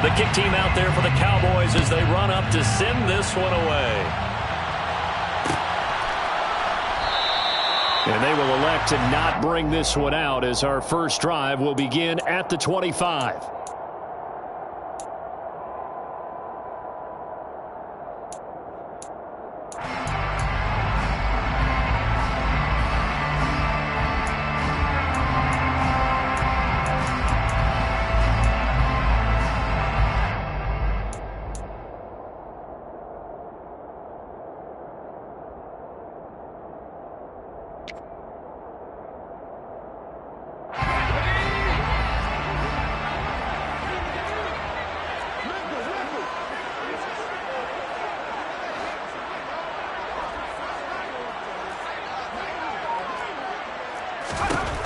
The kick team out there for the Cowboys as they run up to send this one away. And they will elect to not bring this one out as our first drive will begin at the 25.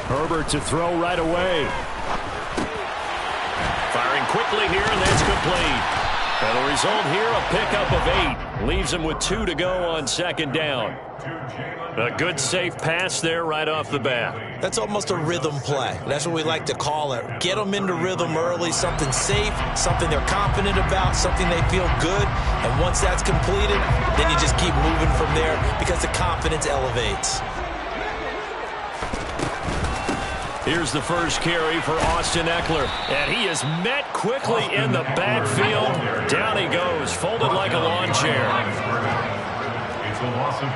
Herbert to throw right away. Firing quickly here, and that's complete. And the result here, a pickup of 8. Leaves him with 2 to go on second down. A good, safe pass there right off the bat. That's almost a rhythm play. That's what we like to call it. Get them into rhythm early, something safe, something they're confident about, something they feel good. And once that's completed, then you just keep moving from there because the confidence elevates. Here's the first carry for Austin Eckler. And he is met quickly in the backfield. Down he goes, folded like a lawn chair. It's a loss of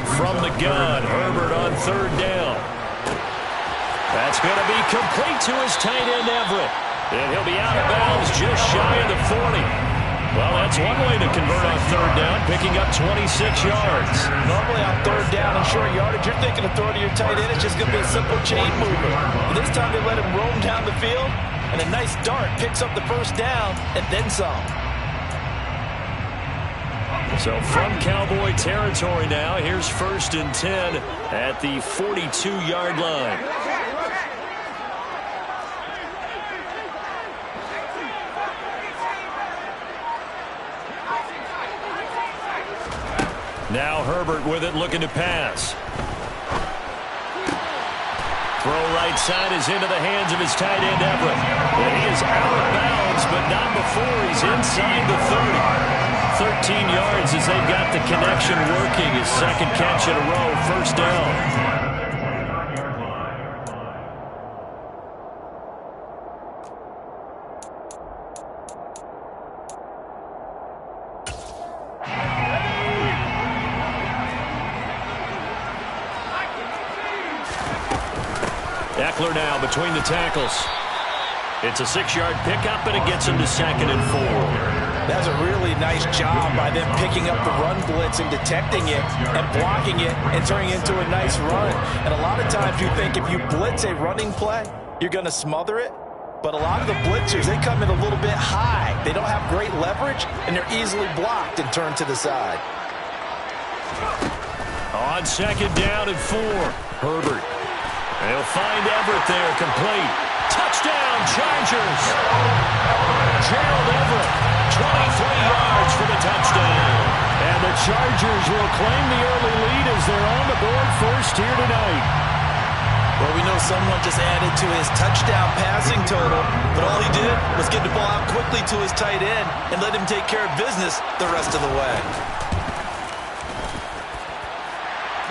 2. From the gun, Herbert on third down. That's going to be complete to his tight end, Everett. And he'll be out of bounds just shy of the 40. Well, that's one way to convert on third down, picking up 26 yards. Normally on third down and short yardage, you're thinking of throwing to your tight end. It's just going to be a simple chain mover. But this time they let him roam down the field, and a nice dart picks up the first down and then some. So from Cowboy territory now, here's 1st and 10 at the 42-yard line. Now Herbert with it, looking to pass. Throw right side is into the hands of his tight end, Everett. And he is out of bounds, but not before he's inside the 30. 13 yards as they've got the connection working. His second catch in a row, first down. Eckler now between the tackles. It's a 6-yard pickup, and it gets him to 2nd and 4. That's a really nice job by them picking up the run blitz and detecting it and blocking it and turning it into a nice run. And a lot of times you think if you blitz a running play, you're going to smother it. But a lot of the blitzers, they come in a little bit high. They don't have great leverage, and they're easily blocked and turned to the side. On 2nd down and 4, Herbert. They'll find Everett there, complete. Touchdown, Chargers. Gerald Everett, 23 yards for the touchdown. And the Chargers will claim the early lead as they're on the board first here tonight. Well, we know someone just added to his touchdown passing total, but all he did was get the ball out quickly to his tight end and let him take care of business the rest of the way.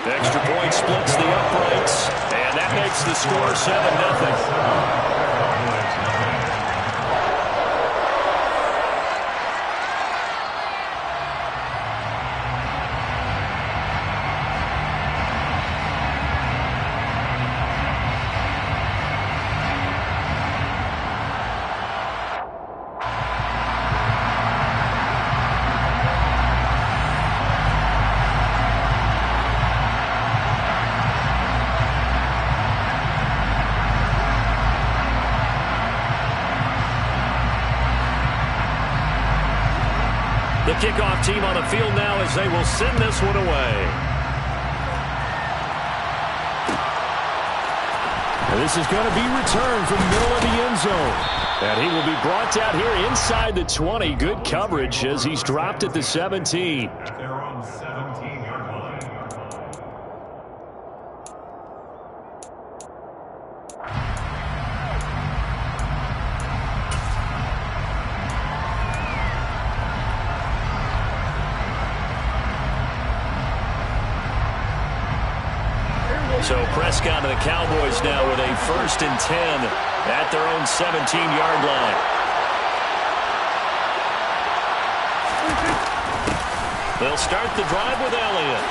The extra point splits the uprights, and that makes the score 7-0. The kickoff team on the field now as they will send this one away. And this is going to be returned from the middle of the end zone. And he will be brought down here inside the 20. Good coverage as he's dropped at the 17. They're on 17-yard line. So Prescott and the Cowboys now with a 1st and 10 at their own 17-yard line. They'll start the drive with Elliott.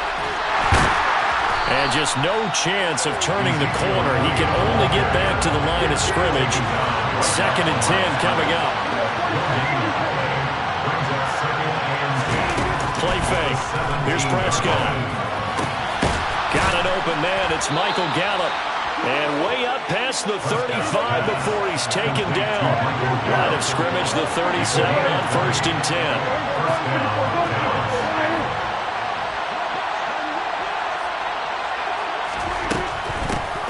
And just no chance of turning the corner. He can only get back to the line of scrimmage. 2nd and 10 coming up. Play fake. Here's Prescott. Got an open man. It's Michael Gallup. And way up past the 35 before he's taken down. Line of scrimmage, the 37 on 1st and 10.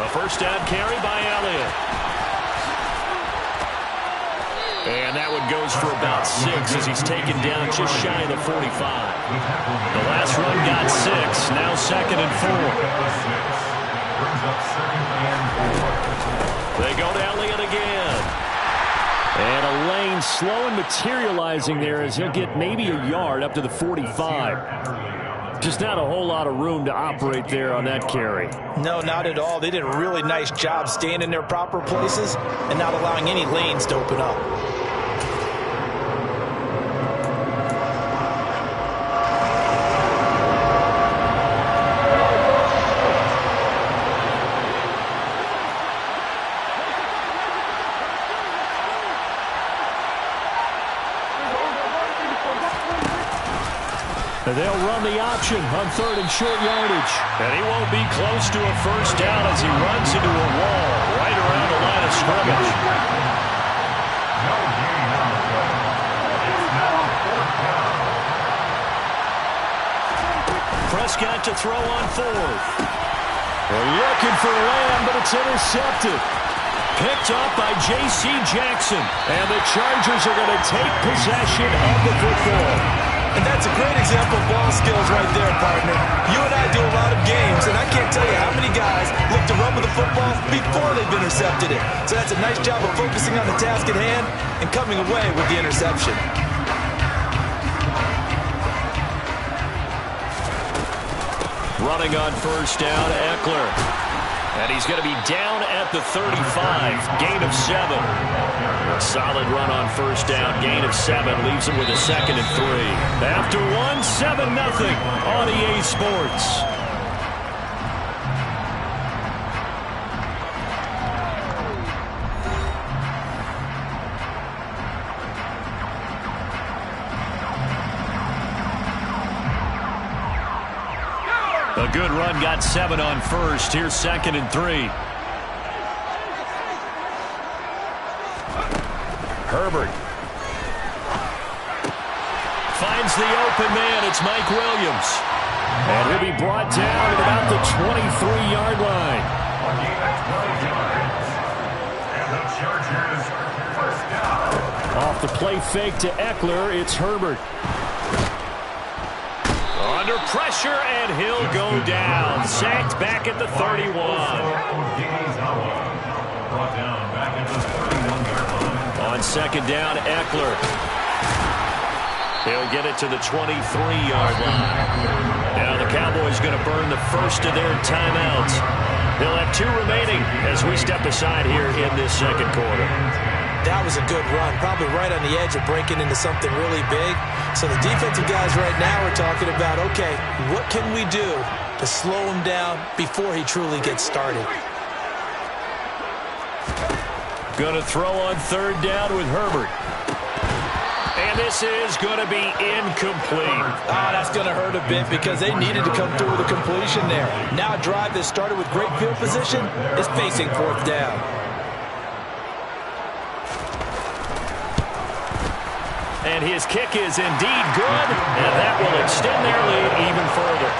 A first down carry by Elliott. And that one goes for about 6 as he's taken down just shy of the 45. The last run got 6. Now 2nd and 4. They go to Elliott again. And a lane slow and materializing there as he'll get maybe a yard up to the 45. Just not a whole lot of room to operate there on that carry. No, not at all. They did a really nice job staying in their proper places and not allowing any lanes to open up. They'll run the option on 3rd and short yardage. And he won't be close to a first down as he runs into a wall right around the line of scrimmage. Prescott to throw on 4th. They're looking for Lamb, but it's intercepted. Picked up by J.C. Jackson. And the Chargers are going to take possession of the football. And that's a great example of ball skills right there, partner. You and I do a lot of games, and I can't tell you how many guys look to run with the football before they've intercepted it. So that's a nice job of focusing on the task at hand and coming away with the interception. Running on first down, Eckler. And he's going to be down at the 35, gain of 7. A solid run on first down, gain of 7, leaves him with a 2nd and 3. After 1, 7-0 on EA Sports. A good run, got 7 on first. Here's 2nd and 3. Herbert finds the open man. It's Mike Williams. And he'll be brought down at about the 23-yard line. Off the play fake to Eckler, it's Herbert. Under pressure, and he'll go down. Sacked back at the 31. On 2nd down, Eckler. He'll get it to the 23-yard line. Now the Cowboys going to burn the first of their timeouts. They'll have 2 remaining as we step aside here in this 2nd quarter. That was a good run, probably right on the edge of breaking into something really big. So the defensive guys right now are talking about, okay, what can we do to slow him down before he truly gets started? Going to throw on 3rd down with Herbert. And this is going to be incomplete. Oh, that's going to hurt a bit because they needed to come through with a completion there. Now a drive that started with great field position is facing 4th down. And his kick is indeed good, and that will extend their lead even further.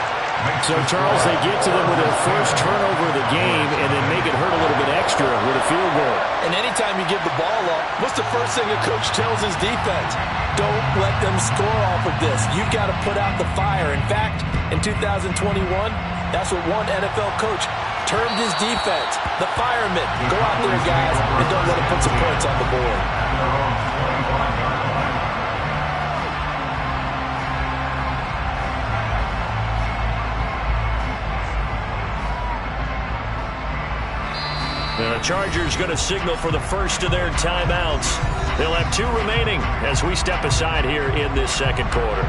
So, Charles, they get to them with their first turnover of the game and then make it hurt a little bit extra with a field goal. And anytime you give the ball up, what's the first thing a coach tells his defense? Don't let them score off of this. You've got to put out the fire. In fact, in 2021, that's what one NFL coach termed his defense, the firemen. Go out there, guys, and don't let them put some points on the board. The Chargers going to signal for the first of their timeouts. They'll have 2 remaining as we step aside here in this second quarter.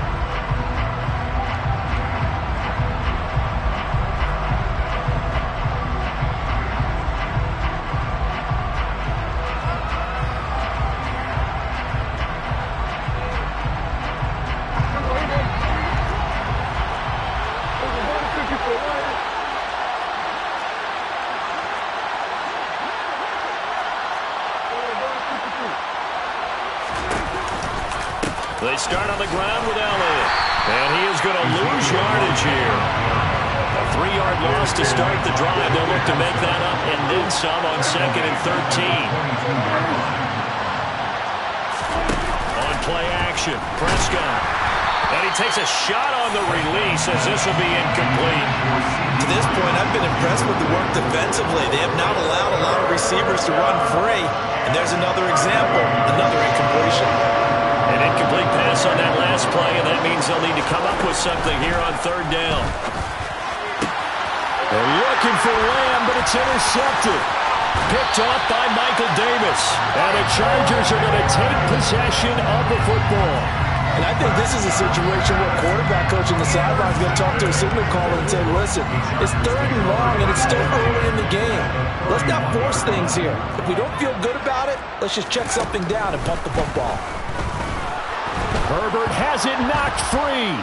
They start on the ground with Elliott. And he is going to lose yardage here. A 3-yard loss to start the drive. They'll look to make that up and then some on 2nd and 13. On play action, Prescott. And he takes a shot on the release as this will be incomplete. To this point, I've been impressed with the work defensively. They have not allowed a lot of receivers to run free. And there's another example, another incompletion. An incomplete pass on that last play, and that means they'll need to come up with something here on 3rd down. They're looking for Lamb, but it's intercepted. Picked off by Michael Davis. And the Chargers are going to take possession of the football. And I think this is a situation where quarterback coach on the sideline is going to talk to a signal caller and say, listen, it's 3rd and long, and it's still early in the game. Let's not force things here. If we don't feel good about it, let's just check something down and punt the football. Herbert has it knocked free.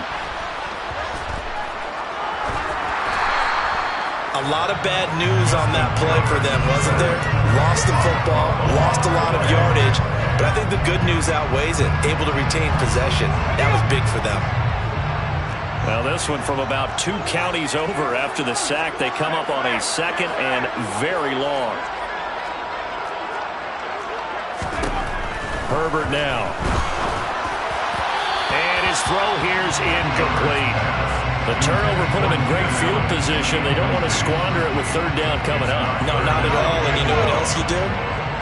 A lot of bad news on that play for them, wasn't there? Lost the football, lost a lot of yardage, but I think the good news outweighs it. Able to retain possession. That was big for them. Well, this one from about 2 counties over after the sack. They come up on a 2nd and very long. Herbert now. And his throw here is incomplete. The turnover put him in great field position. They don't want to squander it with 3rd down coming up. No, not at all. And you know what else you do?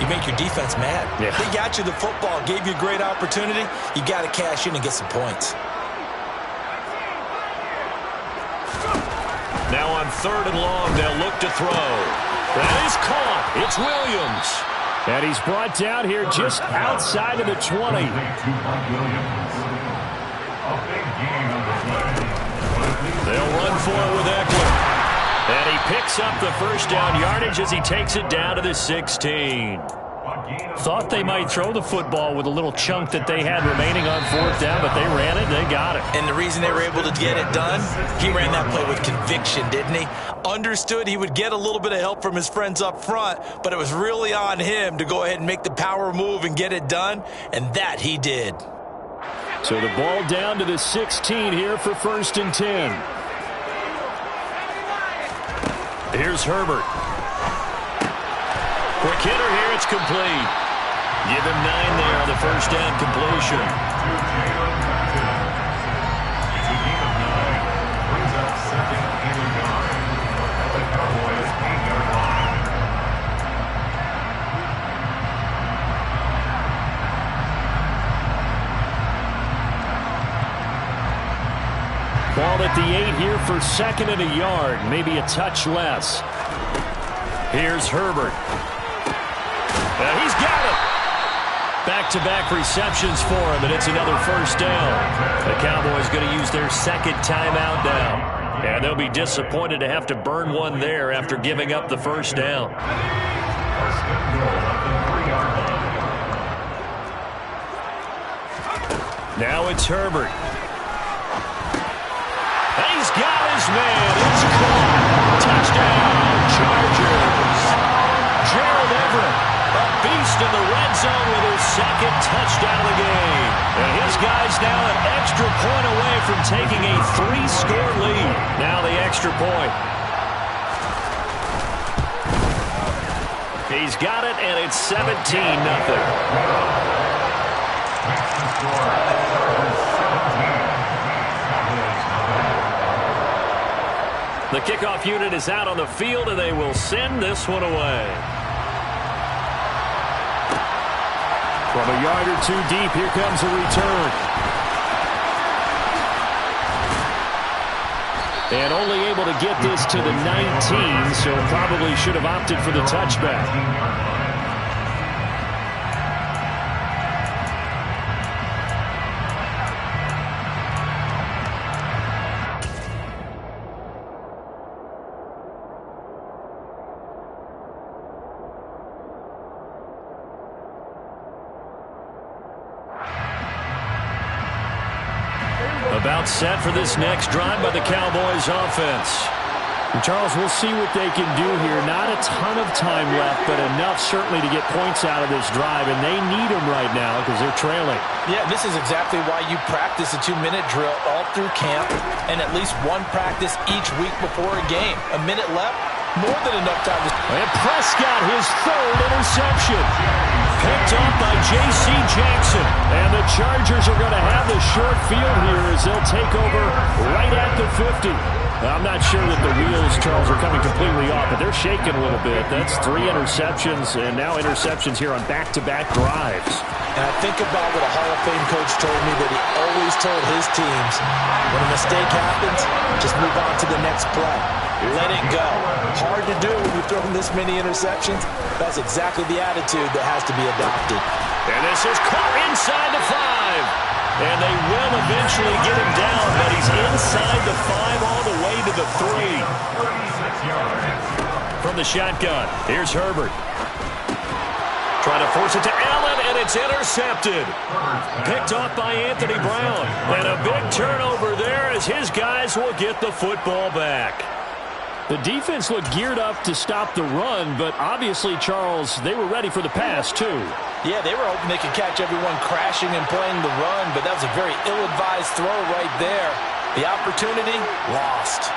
You make your defense mad. Yeah. They got you the football, gave you a great opportunity. You got to cash in and get some points. Now on 3rd and long, they'll look to throw. That is caught. It's Williams. And he's brought down here just outside of the 20. They'll run for it with Eckler. And he picks up the first down yardage as he takes it down to the 16. Thought they might throw the football with a little chunk that they had remaining on 4th down, but they ran it, they got it. And the reason they were able to get it done, he ran that play with conviction, didn't he? Understood he would get a little bit of help from his friends up front, but it was really on him to go ahead and make the power move and get it done, and that he did. So the ball down to the 16 here for 1st and 10. Here's Herbert. Quick hitter here, it's complete. Give him 9 there on the first down completion. It's a gain of 9. Brings up 2nd and 9 at the Cowboys' 8-yard line. Ball at the 8 here for 2nd and a yard, maybe a touch less. Here's Herbert. And he's got it. Back-to-back receptions for him, and it's another first down. The Cowboys going to use their 2nd timeout now. And they'll be disappointed to have to burn one there after giving up the first down. Now it's Herbert. And he's got his man. It's caught. Touchdown, Chargers. Gerald Everett, a beast in the red zone with his 2nd touchdown of the game. And his guy's now an extra point away from taking a 3-score lead. Now the extra point. He's got it, and it's 17-0. The kickoff unit is out on the field, and they will send this one away. From a yard or 2 deep, here comes a return. And only able to get this to the 19, so probably should have opted for the touchback. About set for this next drive by the Cowboys offense. And Charles, we'll see what they can do here. Not a ton of time left, but enough certainly to get points out of this drive, and they need them right now because they're trailing. Yeah, this is exactly why you practice a 2-minute drill all through camp and at least one practice each week before a game. A minute left, more than enough time to... And Prescott, his third interception. Picked up by J.C. Jackson. And the Chargers are going to have the short field here as they'll take over right at the 50. I'm not sure that the wheels, Charles, are coming completely off, but they're shaking a little bit. That's 3 interceptions, and now interceptions here on back-to-back drives. And I think about what a Hall of Fame coach told me that he always told his teams, when a mistake happens, just move on to the next play. Let it go. Hard to do when you've thrown this many interceptions. That's exactly the attitude that has to be adopted. And this is caught inside the 5. And they will eventually get him down, but he's inside the 5 all the way to the 3. From the shotgun, here's Herbert. Trying to force it to Allen, and it's intercepted. Picked off by Anthony Brown. And a big turnover there as his guys will get the football back. The defense looked geared up to stop the run, but obviously, Charles, they were ready for the pass, too. Yeah, they were hoping they could catch everyone crashing and playing the run, but that was a very ill-advised throw right there. The opportunity, lost.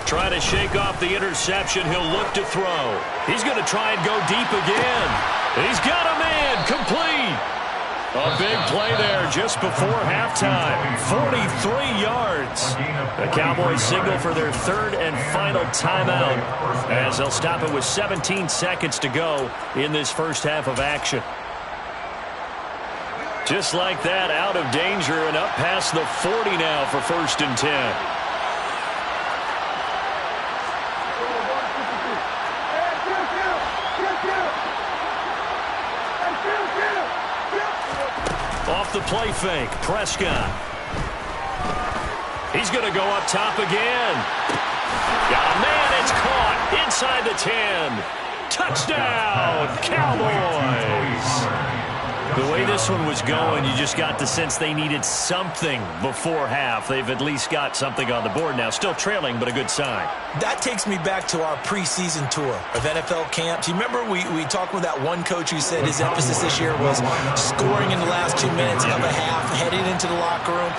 Trying to shake off the interception. He'll look to throw. He's going to try and go deep again. He's got a man. Complete. A big play there just before halftime. 43 yards. The Cowboys signal for their 3rd and final timeout as they'll stop it with 17 seconds to go in this first half of action. Just like that, out of danger and up past the 40 now for 1st and 10. Off the play fake, Prescott. He's going to go up top again. Got a man, it's caught inside the 10. Touchdown, Cowboys. The way this one was going, you just got the sense they needed something before half. They've at least got something on the board now. Still trailing, but a good sign. That takes me back to our preseason tour of NFL camps. You remember we talked with that one coach who said his emphasis this year was scoring in the last 2 minutes of a half, heading into the locker room.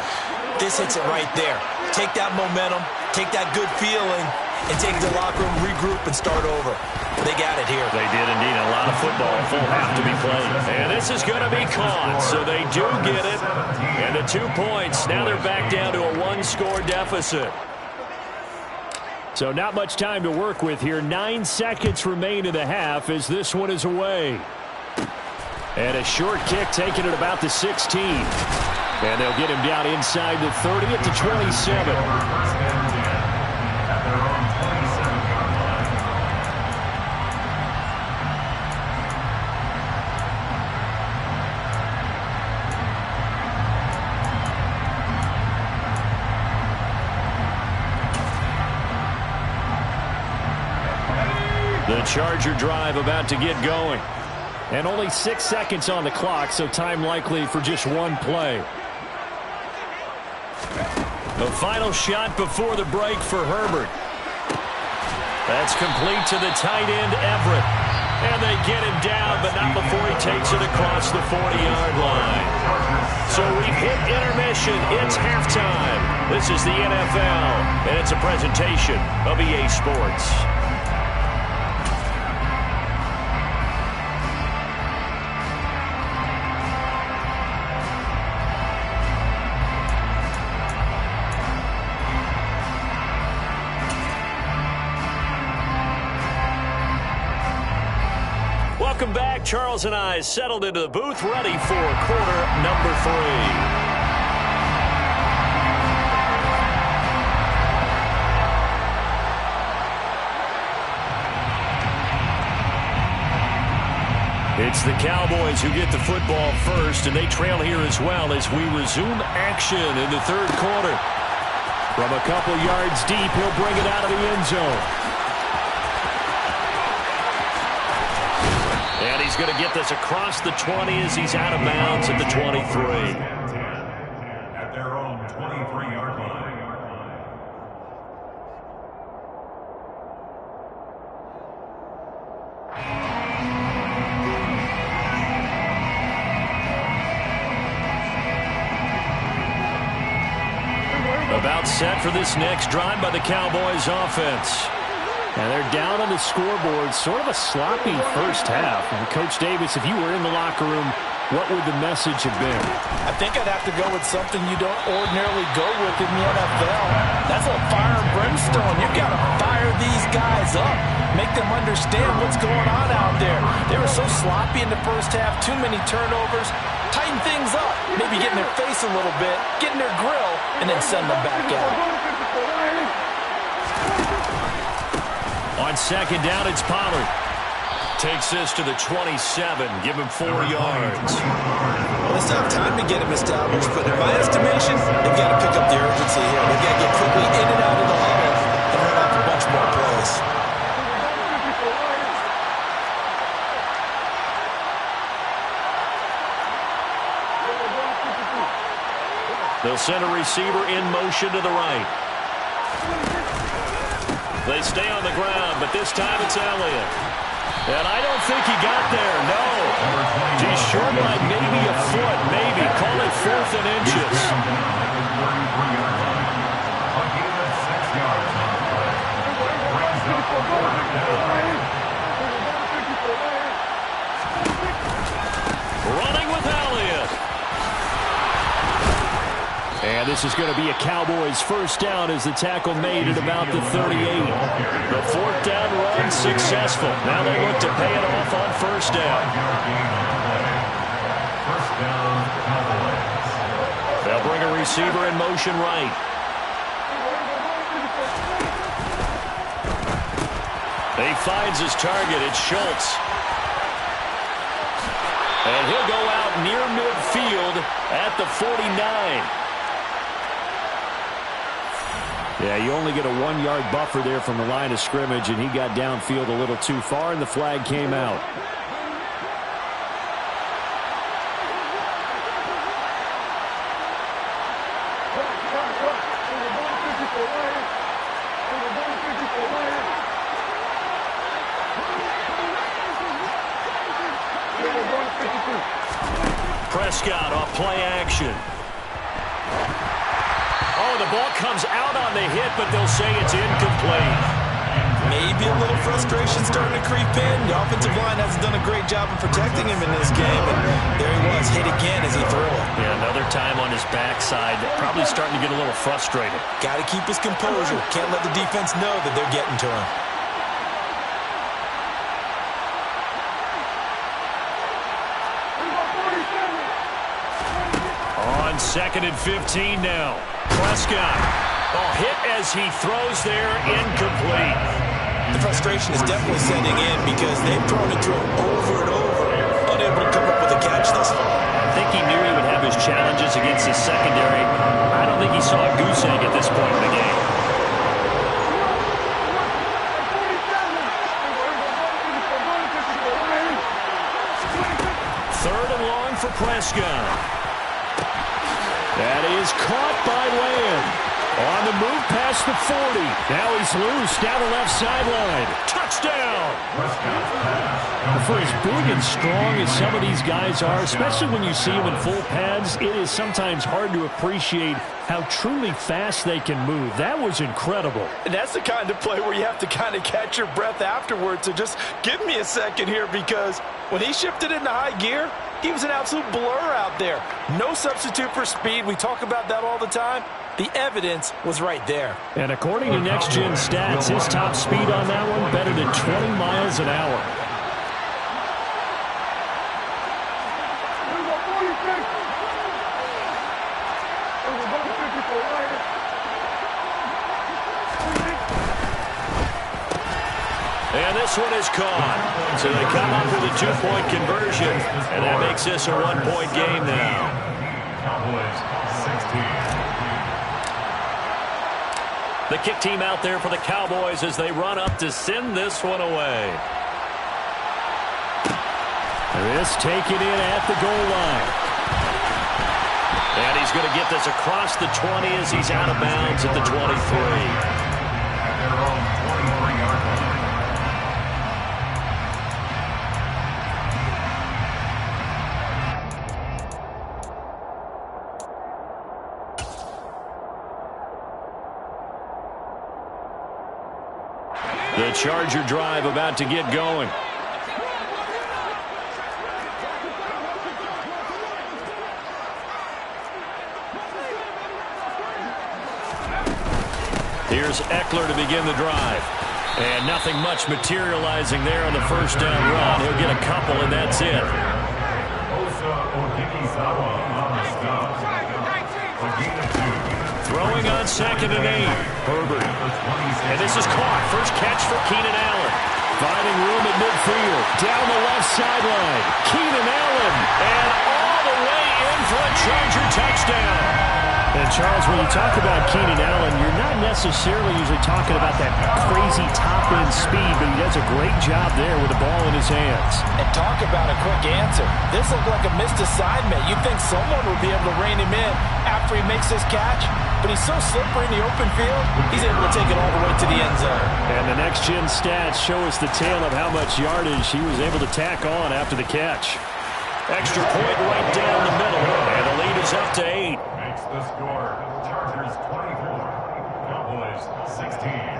This hits it right there. Take that momentum, take that good feeling, and take the locker room, regroup, and start over. They got it here. They did indeed. A lot of football, a full half to be played. And this is going to be caught, so they do get it. And the 2 points, now they're back down to a 1-score deficit. So not much time to work with here. 9 seconds remain in the half as this one is away. And a short kick taken at about the 16. And they'll get him down inside the 30 at the 27. The Charger drive about to get going. And only 6 seconds on the clock, so time likely for just one play. The final shot before the break for Herbert. That's complete to the tight end, Everett. And they get him down, but not before he takes it across the 40-yard line. So we've hit intermission. It's halftime. This is the NFL, and it's a presentation of EA Sports. Welcome back. Charles and I settled into the booth, ready for quarter number 3. It's the Cowboys who get the football first, and they trail here as well as we resume action in the third quarter. From a couple yards deep, he'll bring it out of the end zone. And he's going to get this across the 20 as he's out of bounds at the 23. At their own 23-yard line. About set for this next drive by the Cowboys offense. And they're down on the scoreboard. Sort of a sloppy first half. And Coach Davis, if you were in the locker room, what would the message have been? I think I'd have to go with something you don't ordinarily go with in the NFL. That's a fire and brimstone. You've got to fire these guys up. Make them understand what's going on out there. They were so sloppy in the first half. Too many turnovers. Tighten things up. Maybe get in their face a little bit. Get in their grill. And then send them back out. On second down, it's Pollard. Takes this to the 27. Give him 4 yards. Well, they still have time to get him established, but in my estimation, they've got to pick up the urgency here. They've got to get quickly in and out of the huddle and run off a bunch more plays. They'll send a receiver in motion to the right. They stay on the ground, but this time it's Elliott. And I don't think he got there, no. He's short by maybe a foot, maybe. Call it 4th and inches. Running with Elliott. And this is going to be a Cowboys first down as the tackle made at about the 38. The 4th down run successful. Now they look to pay it off on first down. They'll bring a receiver in motion right. He finds his target. It's Schultz. And he'll go out near midfield at the 49. Yeah, you only get a 1-yard buffer there from the line of scrimmage, and he got downfield a little too far, and the flag came out. Prescott off play action. Oh, the ball comes out on the hit, but they'll say it's incomplete. Maybe a little frustration starting to creep in. The offensive line hasn't done a great job of protecting him in this game, and there he was, hit again as he threw it. Yeah, another time on his backside, probably starting to get a little frustrated. Got to keep his composure. Can't let the defense know that they're getting to him. On 2nd and 15 now. Prescott. Oh, hit as he throws there, incomplete. The frustration is definitely setting in because they've thrown it to him over and over, unable to come up with a catch thus far. I think he knew he would have his challenges against his secondary. I don't think he saw a goose egg at this point in the game. Third and long for Prescott. That is caught by Lamb. On the move past the 40. Now he's loose down the left sideline. Touchdown! For as big and strong as some of these guys are, especially when you see them in full pads, it is sometimes hard to appreciate how truly fast they can move. That was incredible. And that's the kind of play where you have to kind of catch your breath afterwards. So just give me a second here, because when he shifted into high gear, he was an absolute blur out there. No substitute for speed. We talk about that all the time. The evidence was right there. And according to Next Gen Stats, his top speed on that one better than 20 miles an hour. And this one is caught. So they come up with a 2-point conversion, and that makes this a 1-point game now. Cowboys 16. The kick team out there for the Cowboys as they run up to send this one away. This taken in at the goal line. And he's going to get this across the 20 as he's out of bounds at the 23. At their own 23-yard line. The Charger drive about to get going. Here's Eckler to begin the drive. And nothing much materializing there on the first down run. He'll get a couple, and that's it. Throwing on 2nd and 8. Herbert. And this is caught. First catch for Keenan Allen. Finding room at midfield. Down the left sideline. Keenan Allen. And all the way in for a Charger touchdown. And, Charles, when you talk about Keenan Allen, you're not necessarily usually talking about that crazy top-end speed, but he does a great job there with the ball in his hands. And talk about a quick answer. This looked like a missed assignment. You'd think someone would be able to rein him in after he makes this catch, but he's so slippery in the open field, he's able to take it all the way to the end zone. And the next-gen stats show us the tale of how much yardage he was able to tack on after the catch. Extra point right down the middle, and the lead is up to 8. Makes the score. Chargers 24. Cowboys 16.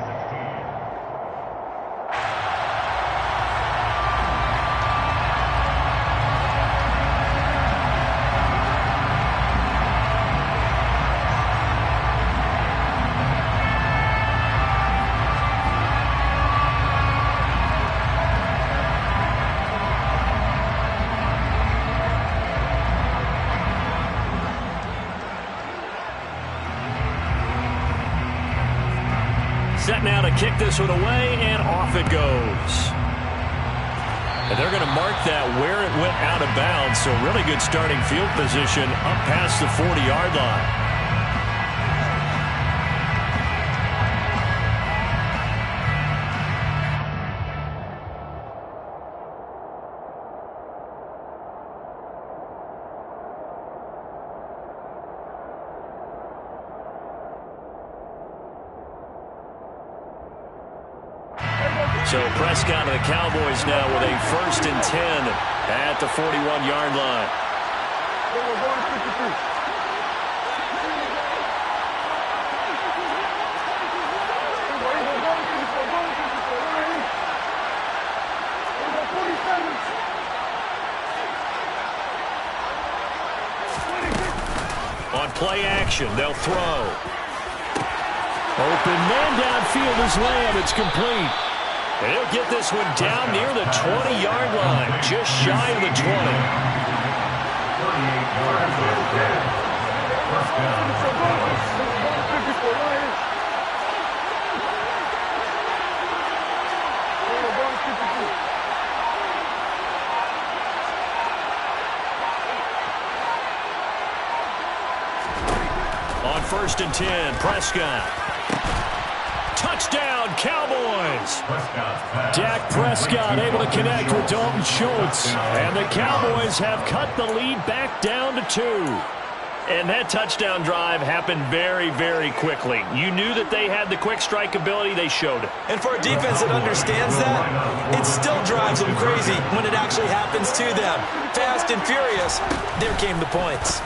Set now to kick this one away, and off it goes. And they're going to mark that where it went out of bounds, so really good starting field position up past the 40-yard line. So Prescott and the Cowboys now with a 1st and 10 at the 41-yard line. On play action, they'll throw. Open man downfield is Lamb. It's complete. And he'll get this one down near the 20-yard line, just shy of the 20. 38 yards of dead. First down. On 1st and 10, Prescott. Touchdown, Cowboys! Dak Prescott able to connect with Dalton Schultz. And the Cowboys have cut the lead back down to 2. And that touchdown drive happened very, very quickly. You knew that they had the quick strike ability. They showed it. And for a defense that understands that, it still drives them crazy when it actually happens to them. Fast and furious, there came the points.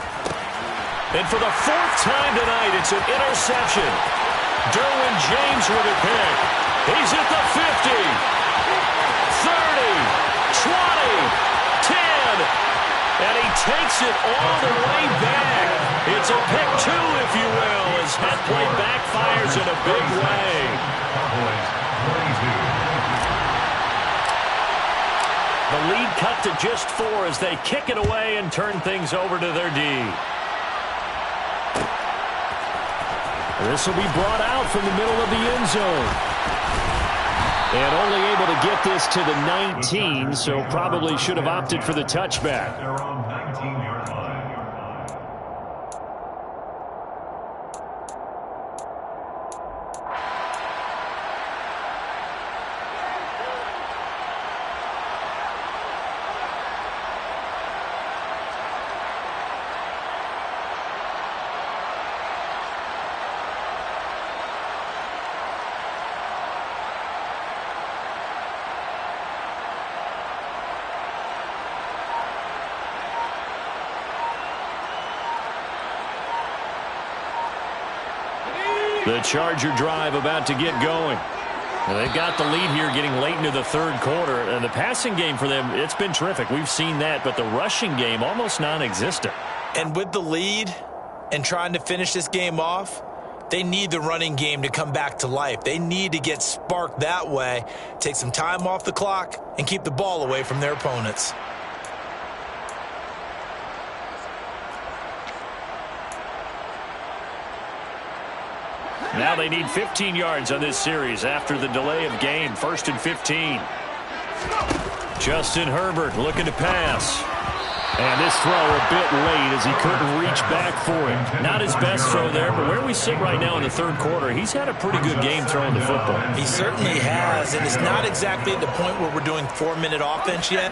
And for the 4th time tonight, it's an interception. Derwin James with a pick. He's at the 50, 30, 20, 10, and he takes it all the way back. It's a pick 2, if you will, as that play backfires in a big way. The lead cut to just 4 as they kick it away and turn things over to their D. This will be brought out from the middle of the end zone. And only able to get this to the 19, so probably should have opted for the touchback. They're on 19-yard line. The Charger drive about to get going. And they've got the lead here getting late into the third quarter. And the passing game for them, it's been terrific. We've seen that. But the rushing game, almost non-existent. And with the lead and trying to finish this game off, they need the running game to come back to life. They need to get sparked that way, take some time off the clock, and keep the ball away from their opponents. Now they need 15 yards on this series after the delay of game. 1st and 15. Justin Herbert looking to pass. And this throw a bit late as he couldn't reach back for it. Not his best throw there, but where we sit right now in the third quarter, he's had a pretty good game throwing the football. He certainly has, and it's not exactly at the point where we're doing 4-minute offense yet,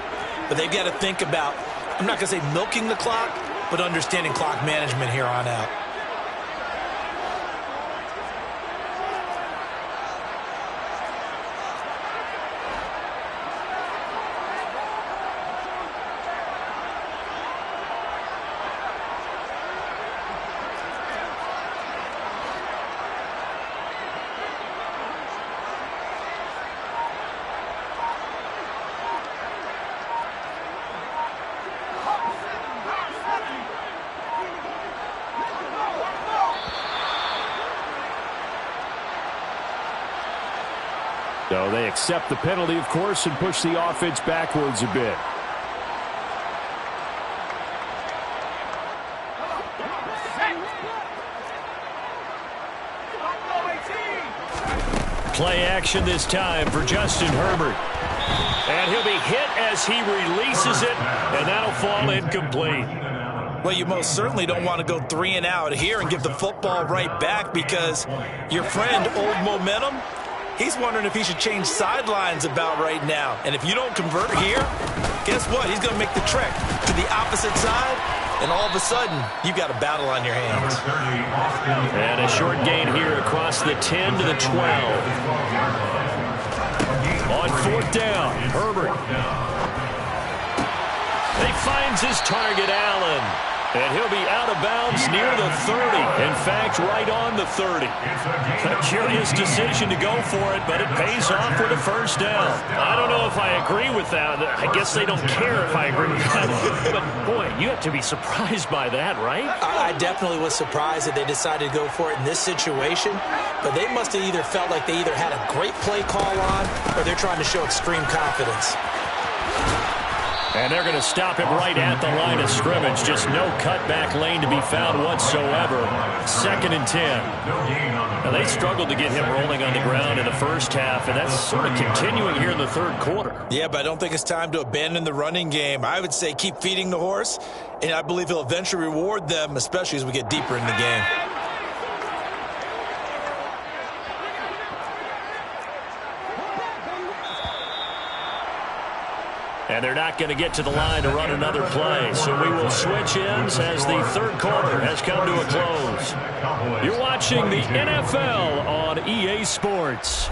but they've got to think about, I'm not going to say milking the clock, but understanding clock management here on out. So they accept the penalty, of course, and push the offense backwards a bit. Play action this time for Justin Herbert. And he'll be hit as he releases it, and that'll fall incomplete. Well, you most certainly don't want to go 3 and out here and give the football right back because your friend, Old Momentum, he's wondering if he should change sidelines about right now. And if you don't convert here, guess what? He's going to make the trek to the opposite side, and all of a sudden, you've got a battle on your hands. And a short gain here across the 10 to the 12. On 4th down, Herbert. He finds his target, Allen. And he'll be out of bounds near the 30. In fact, right on the 30. A curious decision to go for it, but it pays off with a first down. I don't know if I agree with that. I guess they don't care if I agree with that. But, boy, you have to be surprised by that, right? I definitely was surprised that they decided to go for it in this situation. But they must have either felt like they either had a great play call on or they're trying to show extreme confidence. And they're going to stop him right at the line of scrimmage. Just no cutback lane to be found whatsoever. 2nd and 10. Now, they struggled to get him rolling on the ground in the first half, and that's sort of continuing here in the third quarter. Yeah, but I don't think it's time to abandon the running game. I would say keep feeding the horse, and I believe he'll eventually reward them, especially as we get deeper in the game. And they're not going to get to the line to run another play. So we will switch ends as the third quarter has come to a close. You're watching the NFL on EA Sports.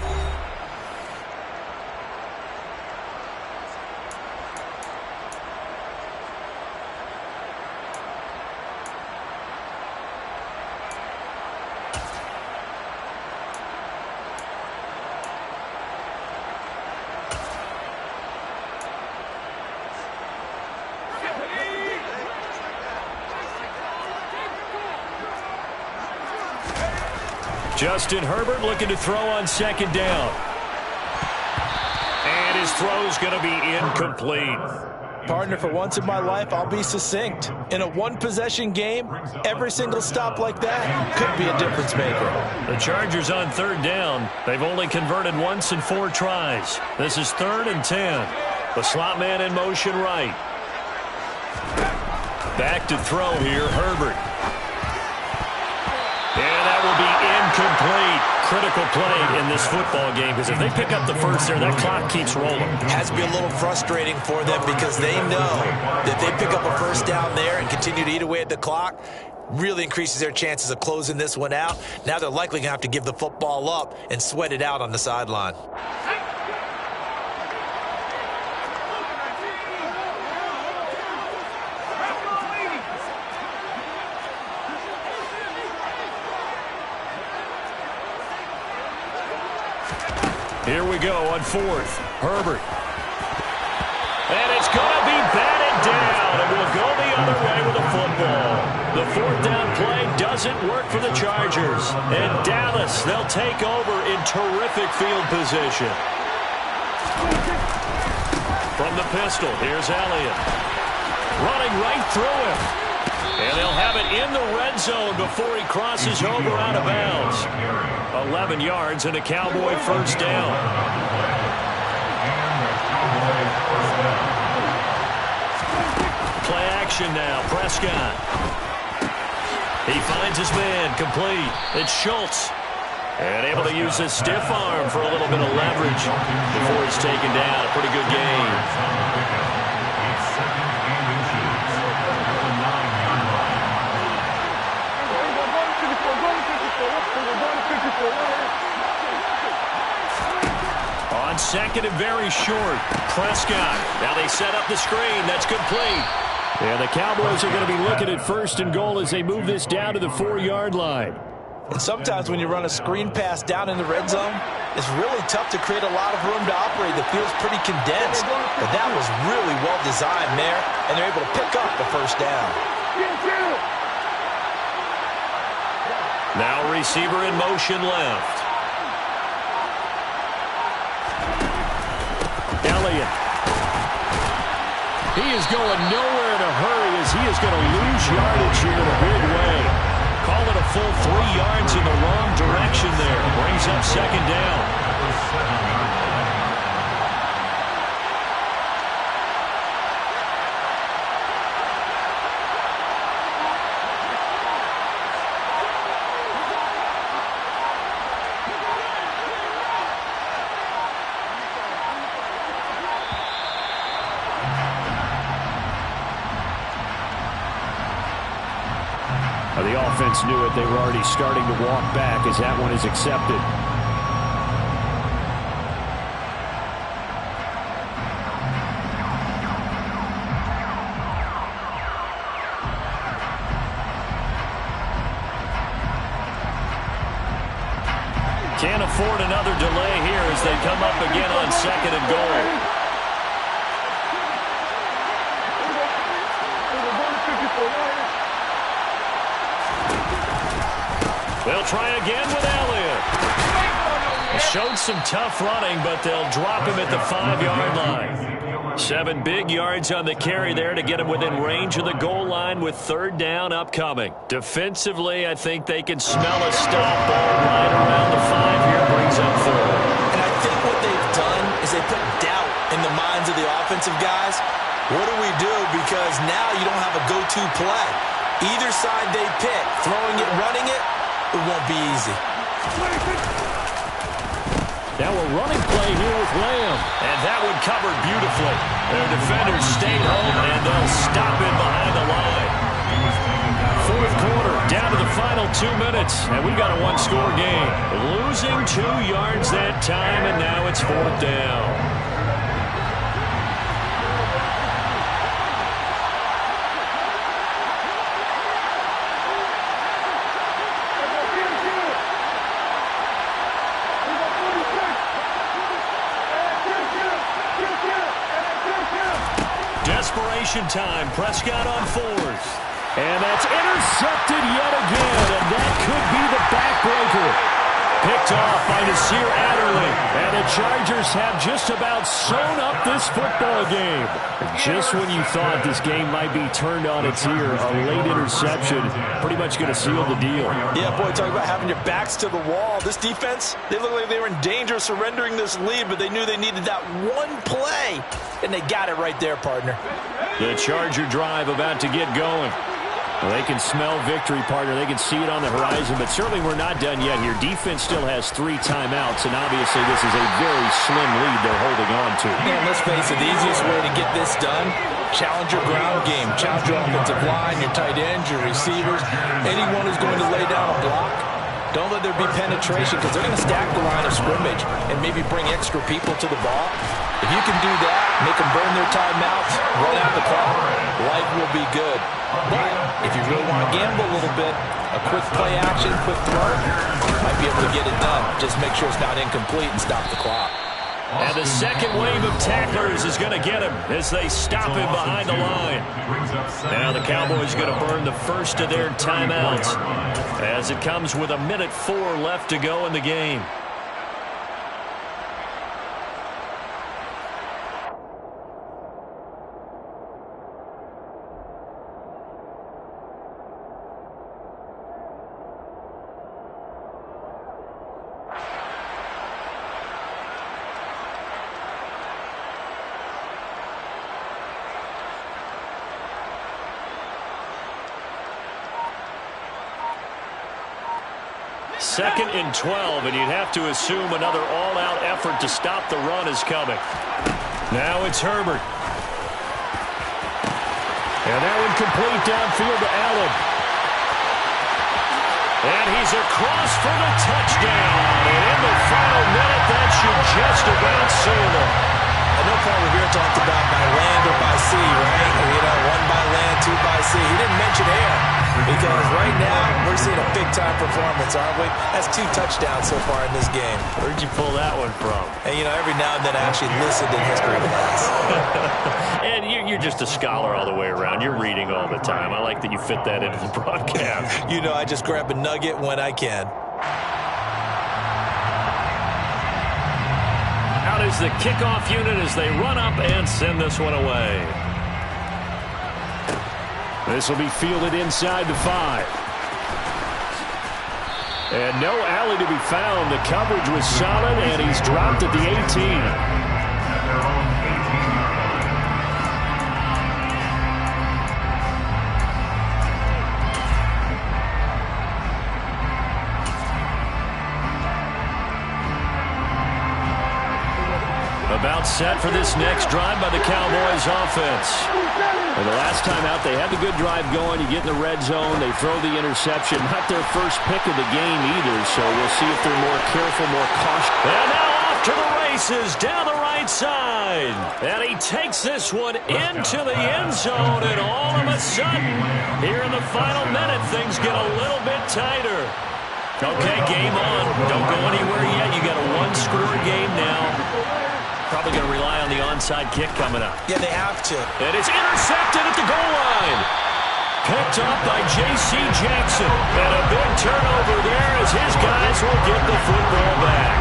Justin Herbert looking to throw on 2nd down. And his throw's going to be incomplete. Partner, for once in my life, I'll be succinct. In a one-possession game, every single stop like that could be a difference maker. The Chargers on third down. They've only converted once in 4 tries. This is 3rd and 10. The slot man in motion right. Back to throw here, Herbert. And that will be incomplete. Critical play in this football game, because if they pick up the first there, that clock keeps rolling. Has to be a little frustrating for them because they know that they pick up a first down there and continue to eat away at the clock, really increases their chances of closing this one out. Now they're likely going to have to give the football up and sweat it out on the sideline. Here we go on 4th. Herbert. And it's going to be batted down, and we'll go the other way with the football. The 4th down play doesn't work for the Chargers. And Dallas, they'll take over in terrific field position. From the pistol, here's Elliott. Running right through him. And they'll have it in the red zone before he crosses over out of bounds. 11 yards and a Cowboy first down. Play action now, Prescott. He finds his man, complete. It's Schultz. And able to use his stiff arm for a little bit of leverage before he's taken down. A pretty good game. On 2nd and very short, Prescott. Now they set up the screen. That's complete. And the Cowboys are going to be looking at 1st and goal as they move this down to the 4-yard line. And sometimes when you run a screen pass down in the red zone, it's really tough to create a lot of room to operate. The field's pretty condensed. But that was really well designed there, and they're able to pick up the first down. Now receiver in motion left. Elliott. He is going nowhere in a hurry as he is going to lose yardage here in a big way. Call it a full 3 yards in the wrong direction there. Brings up 2nd down. The offense knew it. They were already starting to walk back as that one is accepted. Can't afford another delay here as they come up again on 2nd and goal. They'll try again with Elliott. Showed some tough running, but they'll drop him at the 5-yard line. 7 big yards on the carry there to get him within range of the goal line with 3rd down upcoming. Defensively, I think they can smell a stop ball right around the 5 here. Brings up 4th. And I think what they've done is they put doubt in the minds of the offensive guys. What do we do? Because now you don't have a go-to play. Either side they pick, throwing it, running it, it won't be easy. Now a running play here with Lamb. And that one covered beautifully. Their defenders stayed home, and they'll stop him behind the line. 4th quarter, down to the final 2 minutes, and we've got a 1-score game. Losing 2 yards that time, and now it's 4th down. Desperation time. Prescott on 4th. And that's intercepted yet again, and that could be the backbreaker. Picked off by Nasir Adderley. And the Chargers have just about sewn up this football game. Just when you thought this game might be turned on its ear, a late interception pretty much going to seal the deal. Yeah, boy, talk about having your backs to the wall. This defense, they look like they were in danger of surrendering this lead, but they knew they needed that one play, and they got it right there, partner. The Charger drive about to get going. Well, they can smell victory, partner. They can see it on the horizon, but certainly we're not done yet here. Defense still has 3 timeouts, and obviously this is a very slim lead they're holding on to. And let's face it, the easiest way to get this done, challenge your ground game, challenge your offensive line, your tight ends, your receivers, anyone who's going to lay down a block. Don't let there be penetration because they're going to stack the line of scrimmage and maybe bring extra people to the ball. If you can do that, make them burn their timeouts, run out the clock, life will be good. But if you really want to gamble a little bit, a quick play action, quick throw, might be able to get it done. Just make sure it's not incomplete and stop the clock. And the second wave of tacklers is going to get him as they stop him behind the line. Now the Cowboys going to burn the first of their timeouts as it comes with 1:04 left to go in the game. Second and 12, and you'd have to assume another all-out effort to stop the run is coming. Now it's Herbert. And that one complete downfield to Allen. And he's across for the touchdown. And in the final minute, that should just about seal them. I know Paul Revere talked about by land or by sea, right? You know, 1 by land, 2 by sea. He didn't mention air because right now we're seeing a big-time performance, aren't we? That's 2 touchdowns so far in this game. Where'd you pull that one from? And, you know, every now and then I actually listened in history class. And you're just a scholar all the way around. You're reading all the time. I like that you fit that into the broadcast. You know, I just grab a nugget when I can. Out is the kickoff unit as they run up and send this one away. This will be fielded inside the 5. And no alley to be found. The coverage was solid, and he's dropped at the 18. About set for this next drive by the Cowboys offense. Well, the last time out, they had the good drive going. You get in the red zone. They throw the interception. Not their first pick of the game either, so we'll see if they're more careful, more cautious. And now off to the races down the right side. And he takes this one into the end zone, and all of a sudden, here in the final minute, things get a little bit tighter. Okay, game on. Don't go anywhere yet. You got a 1-score game now. Probably going to rely on the onside kick coming up. Yeah, they have to. And it's intercepted at the goal line. Picked up by J.C. Jackson. And a big turnover there as his guys will get the football back.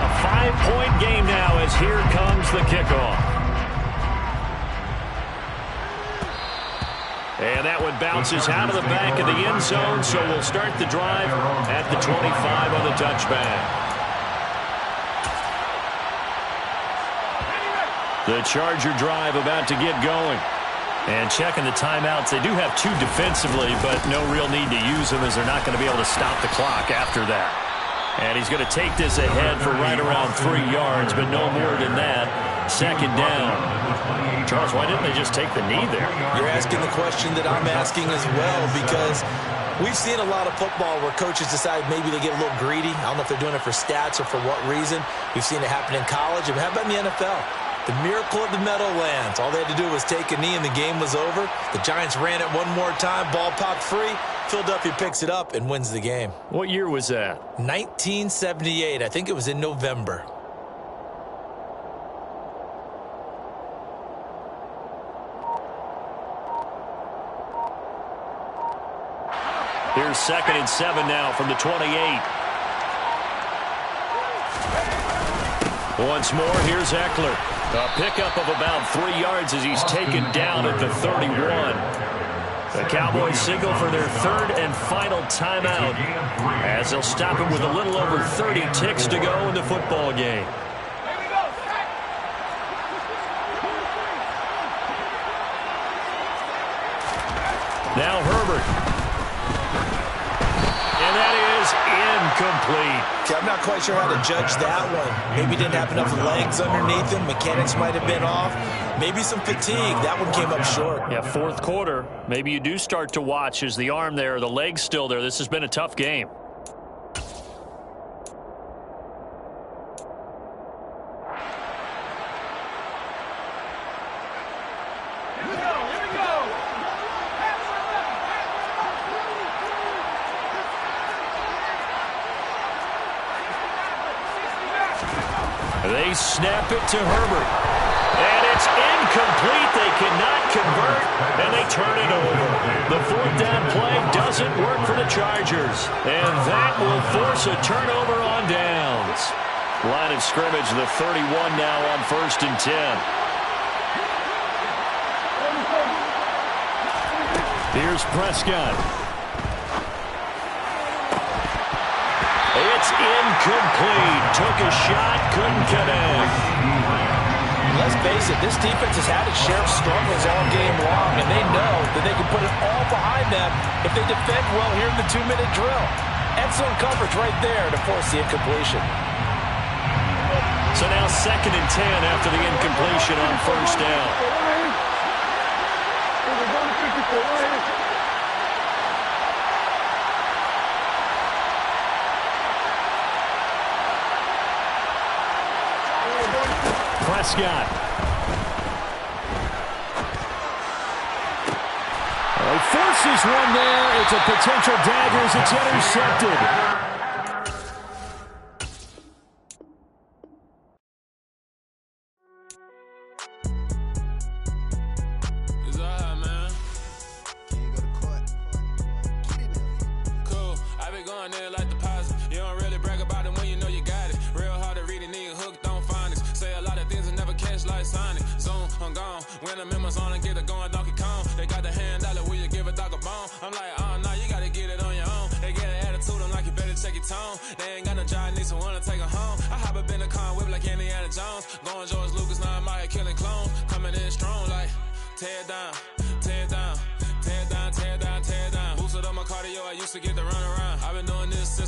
A 5-point game now as here comes the kickoff. And that one bounces out of the back of the end zone, so we'll start the drive at the 25 on the touchback. The Charger drive about to get going. And checking the timeouts. They do have 2 defensively, but no real need to use them as they're not going to be able to stop the clock after that. And he's going to take this ahead for right around 3 yards, but no more than that. Second down. Charles, why didn't they just take the knee there? You're asking the question that I'm asking as well, because we've seen a lot of football where coaches decide maybe they get a little greedy. I don't know if they're doing it for stats or for what reason. We've seen it happen in college. And how about in the NFL? The miracle of the Meadowlands. All they had to do was take a knee and the game was over. The Giants ran it one more time. Ball popped free. Philadelphia picks it up and wins the game. What year was that? 1978. I think it was in November. Here's 2nd and 7 now from the 28. Once more, here's Eckler. A pickup of about 3 yards as he's taken down at the 31. The Cowboys signal for their 3rd and final timeout as they'll stop it with a little over 30 ticks to go in the football game. Now Herbert. And that is incomplete. Okay, I'm not quite sure how to judge that one. Maybe he didn't have enough legs underneath him. Mechanics might have been off. Maybe some fatigue. That one came up short. Yeah, 4th quarter. Maybe you do start to watch. Is the arm there, the leg's still there? This has been a tough game. They snap it to Herbert. And it's incomplete. They cannot convert, and they turn it over. The 4th down play doesn't work for the Chargers. And that will force a turnover on downs. Line of scrimmage, the 31 now on 1st and 10. Here's Prescott. It's incomplete. Took a shot, couldn't connect. Let's face it, this defense has had its share of struggles all game long, and they know that they can put it all behind them if they defend well here in the 2-minute drill. Excellent coverage right there to force the incompletion. So now 2nd and 10 after the incompletion on 1st down. Prescott. He forces one there. It's a potential dagger as it's intercepted. They ain't got no job, need someone to take her home. I hop up in the car, whip like Indiana Jones. Going George Lucas, now I'm out here killing clones. Coming in strong like, tear down.